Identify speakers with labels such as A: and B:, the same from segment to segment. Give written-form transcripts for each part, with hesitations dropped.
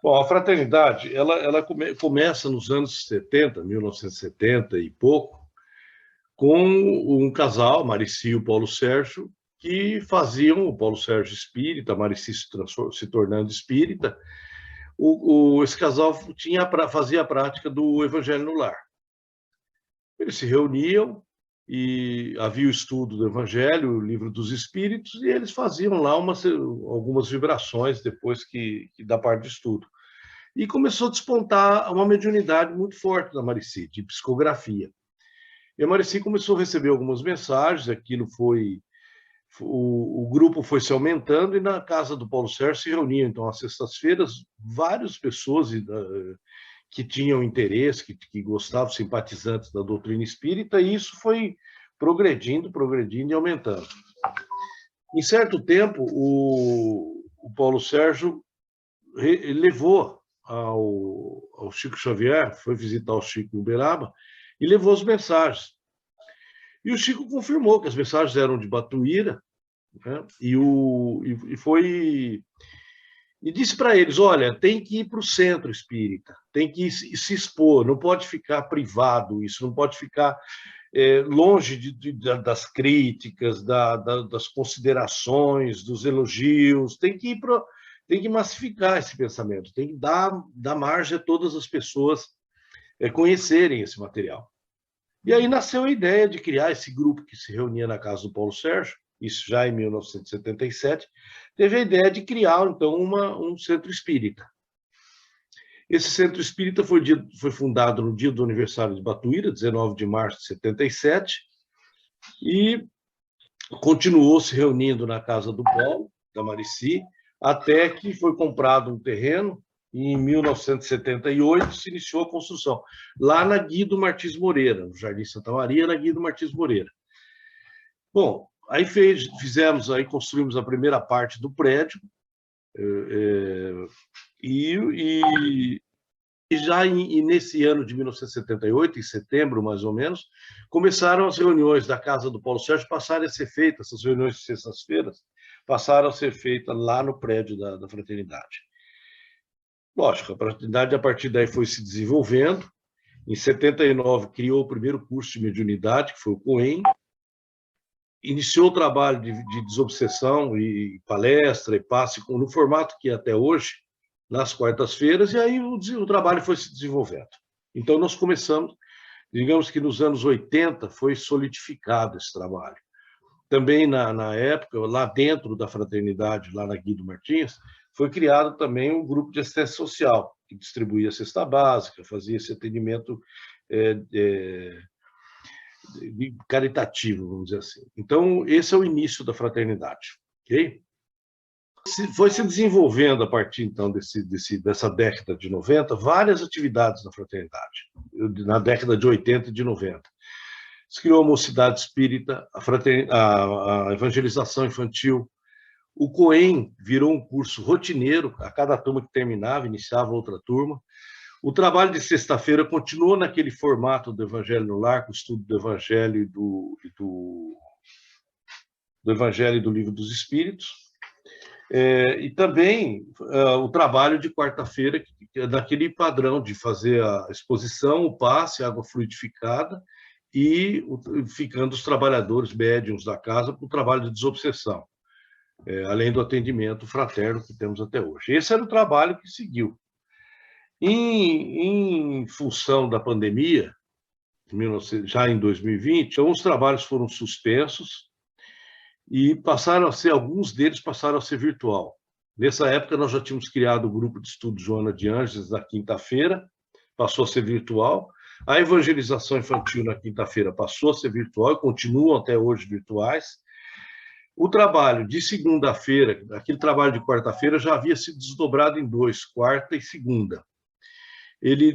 A: Bom, a fraternidade, começa nos anos 70, 1970 e pouco, com um casal, Marici e o Paulo Sérgio, que faziam, o Paulo Sérgio espírita, a Marici se tornando espírita. Esse casal fazia a prática do Evangelho no Lar. Eles se reuniam e havia o estudo do Evangelho, o Livro dos Espíritos, e eles faziam lá algumas vibrações depois da parte de estudo. E começou a despontar uma mediunidade muito forte da Marici, de psicografia. E a Marici começou a receber algumas mensagens, o grupo foi se aumentando, e na casa do Paulo Sérgio se reuniam, então, às sextas-feiras, várias pessoas que tinham interesse, que gostavam, simpatizantes da doutrina espírita, e isso foi progredindo e aumentando. Em certo tempo, o Paulo Sérgio levou ao Chico Xavier, foi visitar o Chico em Uberaba, e levou as mensagens. E o Chico confirmou que as mensagens eram de Batuíra, né? E disse para eles: olha, tem que ir para o centro espírita, tem que se expor, não pode ficar privado isso, não pode ficar longe das críticas, das considerações, dos elogios, tem que massificar esse pensamento, tem que dar margem a todas as pessoas conhecerem esse material. E aí nasceu a ideia de criar esse grupo que se reunia na casa do Paulo Sérgio, isso já em 1977, teve a ideia de criar, então, um centro espírita. Esse centro espírita foi fundado no dia do aniversário de Batuíra, 19 de março de 77, e continuou se reunindo na casa do Paulo, da Marici, até que foi comprado um terreno, e em 1978 se iniciou a construção, lá na Guido Martins Moreira, no Jardim Santa Maria, na Guido Martins Moreira. Bom, aí construímos a primeira parte do prédio, e já nesse ano de 1978, em setembro mais ou menos, começaram as reuniões da casa do Paulo Sérgio passarem a ser feitas, essas reuniões de sextas-feiras passaram a ser feitas lá no prédio da Fraternidade. Lógico, a Fraternidade a partir daí foi se desenvolvendo. Em 79 criou o primeiro curso de mediunidade, que foi o COEM, iniciou o trabalho de desobsessão e palestra e passe no formato que é até hoje, nas quartas-feiras, e aí o trabalho foi se desenvolvendo. Então, nós começamos, digamos que nos anos 80 foi solidificado esse trabalho. Também, na época, lá dentro da Fraternidade, lá na Guido Martins, foi criado também um grupo de assistência social, que distribuía a cesta básica, fazia esse atendimento caritativo, vamos dizer assim. Então, esse é o início da Fraternidade, ok? Foi se desenvolvendo, a partir, então, dessa década de 90, várias atividades na Fraternidade, na década de 80 e de 90. Se criou a Mocidade Espírita, a evangelização infantil, o COEM virou um curso rotineiro, a cada turma que terminava, iniciava outra turma. O trabalho de sexta-feira continuou naquele formato do Evangelho no Lar, com o estudo do Evangelho do Evangelho e do Livro dos Espíritos. E também o trabalho de quarta-feira, que é daquele padrão de fazer a exposição, o passe, a água fluidificada, e ficando os trabalhadores médiuns da casa para o trabalho de desobsessão, além do atendimento fraterno que temos até hoje. Esse era o trabalho que seguiu. Em função da pandemia, já em 2020, alguns trabalhos foram suspensos e alguns deles passaram a ser virtual. Nessa época, nós já tínhamos criado o grupo de estudo Joana de Ângeles na quinta-feira, passou a ser virtual. A evangelização infantil na quinta-feira passou a ser virtual e continuam até hoje virtuais. O trabalho de segunda-feira, aquele trabalho de quarta-feira, já havia sido desdobrado em dois, quarta e segunda.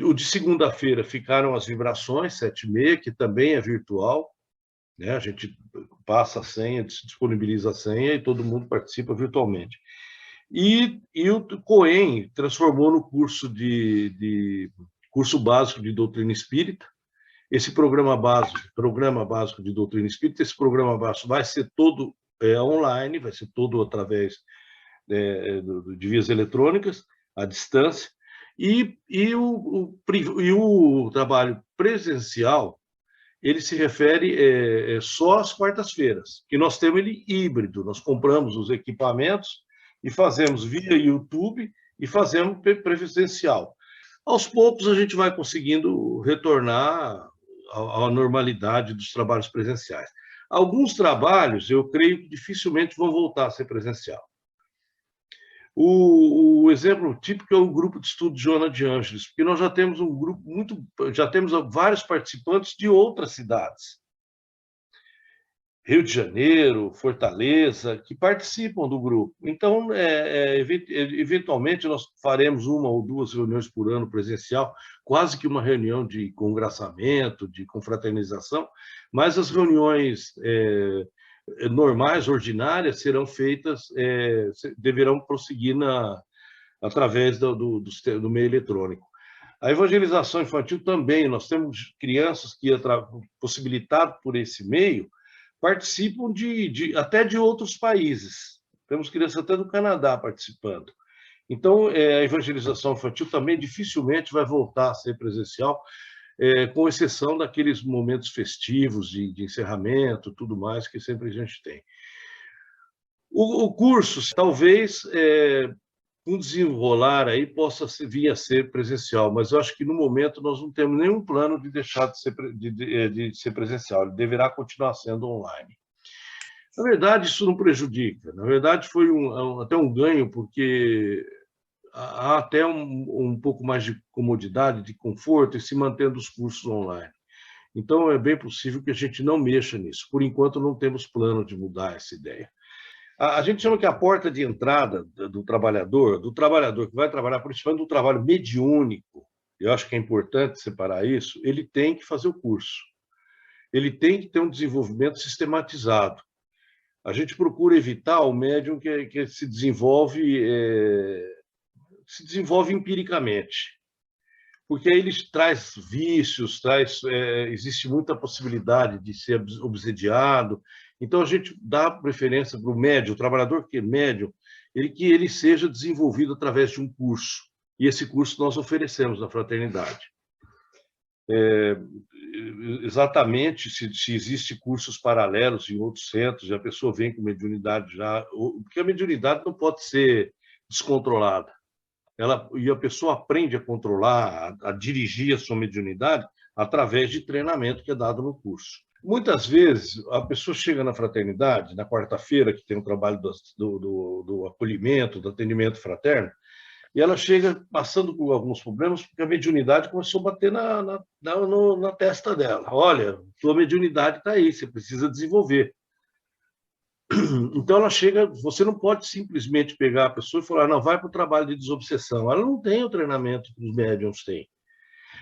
A: O de segunda-feira ficaram as vibrações, 7h30, que também é virtual, né? A gente passa a senha, disponibiliza a senha e todo mundo participa virtualmente. E o COEM transformou no curso básico de doutrina espírita. Esse programa básico de doutrina espírita, esse programa básico vai ser todo online, vai ser todo através de vias eletrônicas, à distância. E o trabalho presencial, ele se refere só às quartas-feiras, que nós temos ele híbrido. Nós compramos os equipamentos e fazemos via YouTube e fazemos presencial. Aos poucos, a gente vai conseguindo retornar à normalidade dos trabalhos presenciais. Alguns trabalhos, eu creio que dificilmente vão voltar a ser presencial. O exemplo típico é o grupo de estudo Joana de Ângeles, porque nós já temos um grupo já temos vários participantes de outras cidades. Rio de Janeiro, Fortaleza, que participam do grupo. Então, eventualmente, nós faremos uma ou duas reuniões por ano presencial, quase que uma reunião de congraçamento, de confraternização, mas as reuniões normais, ordinárias, serão feitas, deverão prosseguir através do meio eletrônico. A evangelização infantil também, nós temos crianças que, possibilitado por esse meio, participam até de outros países. Temos crianças até do Canadá participando. Então, a evangelização infantil também dificilmente vai voltar a ser presencial, com exceção daqueles momentos festivos de encerramento, tudo mais, que sempre a gente tem. O curso, talvez, com desenrolar aí, possa vir a ser presencial, mas eu acho que, no momento, nós não temos nenhum plano de deixar de ser presencial. Ele deverá continuar sendo online. Na verdade, isso não prejudica. Na verdade, foi até um ganho, porque há até um pouco mais de comodidade, de conforto, em se mantendo os cursos online. Então, é bem possível que a gente não mexa nisso. Por enquanto, não temos plano de mudar essa ideia. A gente chama que a porta de entrada do trabalhador que vai trabalhar, principalmente do trabalho mediúnico, eu acho que é importante separar isso, ele tem que fazer o curso. Ele tem que ter um desenvolvimento sistematizado. A gente procura evitar o médium que se desenvolve empiricamente, porque aí ele traz vícios, existe muita possibilidade de ser obsediado. Então, a gente dá preferência para o médium, o trabalhador que é médium, que ele seja desenvolvido através de um curso. E esse curso nós oferecemos na fraternidade. Exatamente, se existem cursos paralelos em outros centros, e a pessoa vem com mediunidade já... Porque a mediunidade não pode ser descontrolada. E a pessoa aprende a controlar, a dirigir a sua mediunidade através de treinamento que é dado no curso. Muitas vezes, a pessoa chega na fraternidade, na quarta-feira, que tem o trabalho do acolhimento, do atendimento fraterno, e ela chega passando por alguns problemas, porque a mediunidade começou a bater na testa dela. Olha, sua mediunidade está aí, você precisa desenvolver. Então, ela chega, você não pode simplesmente pegar a pessoa e falar, não, vai para o trabalho de desobsessão. Ela não tem o treinamento que os médiums têm.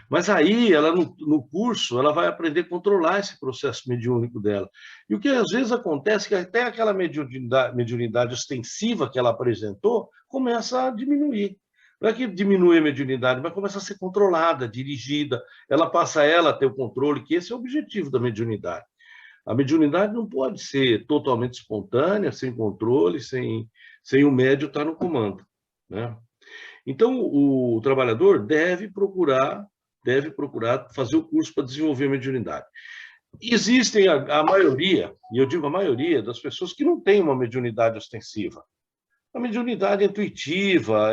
A: Mas aí, ela no curso, ela vai aprender a controlar esse processo mediúnico dela. E o que às vezes acontece é que até aquela mediunidade ostensiva que ela apresentou começa a diminuir. Não é que diminui a mediunidade, mas começa a ser controlada, dirigida. Ela passa a ter o controle, que esse é o objetivo da mediunidade. A mediunidade não pode ser totalmente espontânea, sem controle, sem o médium estar no comando, né? Então, o trabalhador deve procurar fazer o curso para desenvolver a mediunidade. Existem a maioria, e eu digo a maioria, das pessoas que não têm uma mediunidade ostensiva. A mediunidade intuitiva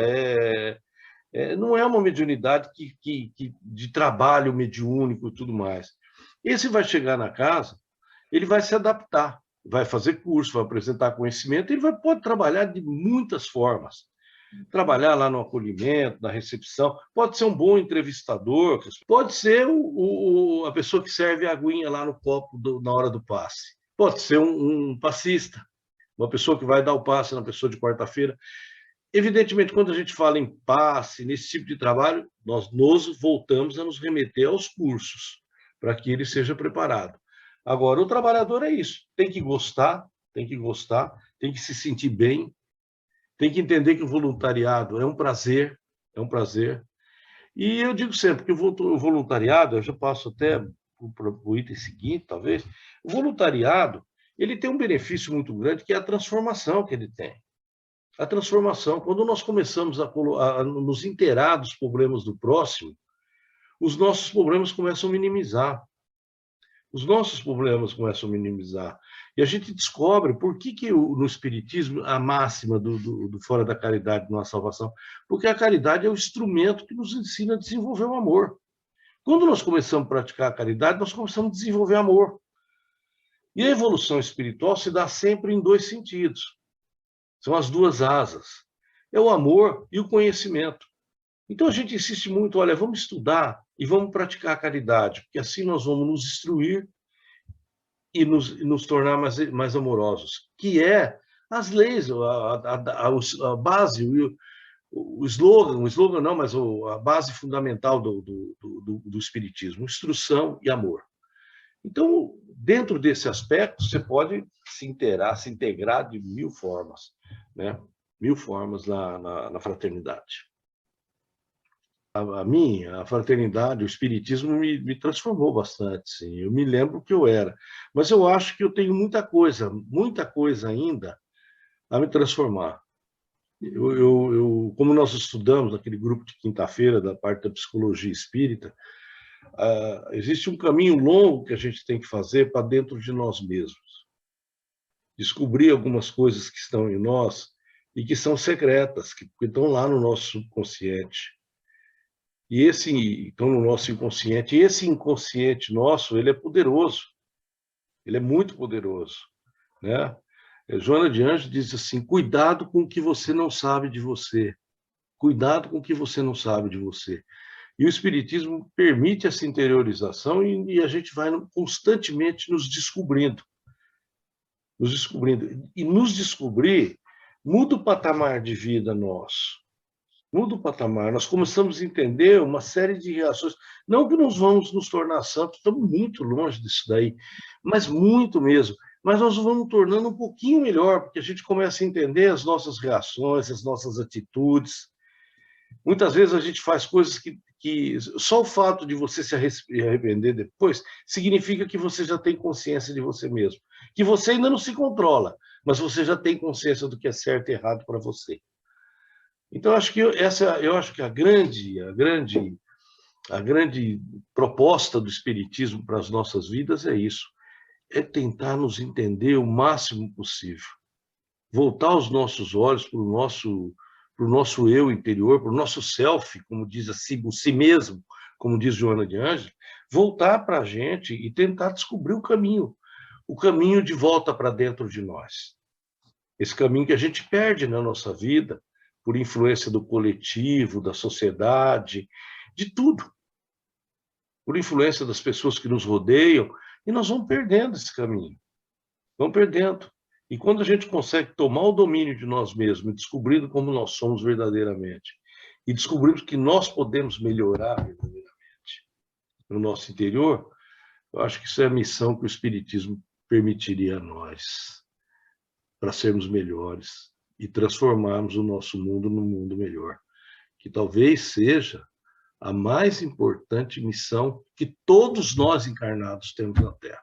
A: não é uma mediunidade de trabalho mediúnico e tudo mais. Esse vai chegar na casa, ele vai se adaptar, vai fazer curso, vai apresentar conhecimento, ele pode trabalhar de muitas formas. Trabalhar lá no acolhimento, na recepção, pode ser um bom entrevistador, pode ser a pessoa que serve a aguinha lá no copo na hora do passe, pode ser um passista, uma pessoa que vai dar o passe na pessoa de quarta-feira. Evidentemente, quando a gente fala em passe, nesse tipo de trabalho, nós voltamos a nos remeter aos cursos, para que ele seja preparado. Agora, o trabalhador é isso, tem que gostar, tem que se sentir bem, tem que entender que o voluntariado é um prazer, E eu digo sempre que o voluntariado, eu já passo até para o item seguinte, talvez, o voluntariado, ele tem um benefício muito grande, que é a transformação que ele tem. A transformação. Quando nós começamos a nos inteirar dos problemas do próximo, os nossos problemas começam a minimizar. Os nossos problemas começam a minimizar. E a gente descobre por que no Espiritismo a máxima do fora da caridade não há salvação. Porque a caridade é o instrumento que nos ensina a desenvolver o amor. Quando nós começamos a praticar a caridade, nós começamos a desenvolver amor. E a evolução espiritual se dá sempre em dois sentidos. São as duas asas. É o amor e o conhecimento. Então a gente insiste muito, olha, vamos estudar e vamos praticar a caridade, porque assim nós vamos nos instruir e nos tornar mais amorosos, que é as leis, a base, o slogan não, mas a base fundamental do Espiritismo, instrução e amor. Então, dentro desse aspecto, você pode se integrar de 1000 formas, né? 1000 formas na fraternidade. A fraternidade, o espiritismo me transformou bastante, sim. Eu me lembro o que eu era. Mas eu acho que eu tenho muita coisa ainda a me transformar. Como nós estudamos naquele grupo de quinta-feira, da parte da psicologia espírita, existe um caminho longo que a gente tem que fazer para dentro de nós mesmos. Descobrir algumas coisas que estão em nós e que são secretas, que estão lá no nosso subconsciente. E estão no nosso inconsciente. E esse inconsciente nosso, ele é poderoso. Ele é muito poderoso, né? Joana de Anjos diz assim: cuidado com o que você não sabe de você. Cuidado com o que você não sabe de você. E o Espiritismo permite essa interiorização e a gente vai constantemente nos descobrindo. E nos descobrir muda o patamar de vida nosso. Muda o patamar. Nós começamos a entender uma série de reações. Não que nós vamos nos tornar santos, estamos muito longe disso daí, mas muito mesmo. Mas nós vamos tornando um pouquinho melhor, porque a gente começa a entender as nossas reações, as nossas atitudes. Muitas vezes a gente faz coisas que só o fato de você se arrepender depois significa que você já tem consciência de você mesmo. Que você ainda não se controla, mas você já tem consciência do que é certo e errado para você. Então, eu acho que a grande proposta do Espiritismo para as nossas vidas é isso, é tentar nos entender o máximo possível, voltar os nossos olhos para o nosso eu interior, para o nosso self, como diz assim, o si mesmo, como diz Joana de Ângeles, voltar para a gente e tentar descobrir o caminho de volta para dentro de nós. Esse caminho que a gente perde na nossa vida, por influência do coletivo, da sociedade, de tudo. Por influência das pessoas que nos rodeiam, e nós vamos perdendo esse caminho. Vamos perdendo. E quando a gente consegue tomar o domínio de nós mesmos, descobrindo como nós somos verdadeiramente, e descobrimos que nós podemos melhorar verdadeiramente no nosso interior, eu acho que isso é a missão que o Espiritismo permitiria a nós, para sermos melhores e transformarmos o nosso mundo num mundo melhor, que talvez seja a mais importante missão que todos nós encarnados temos na Terra.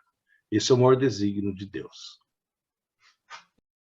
A: Esse é o maior desígnio de Deus.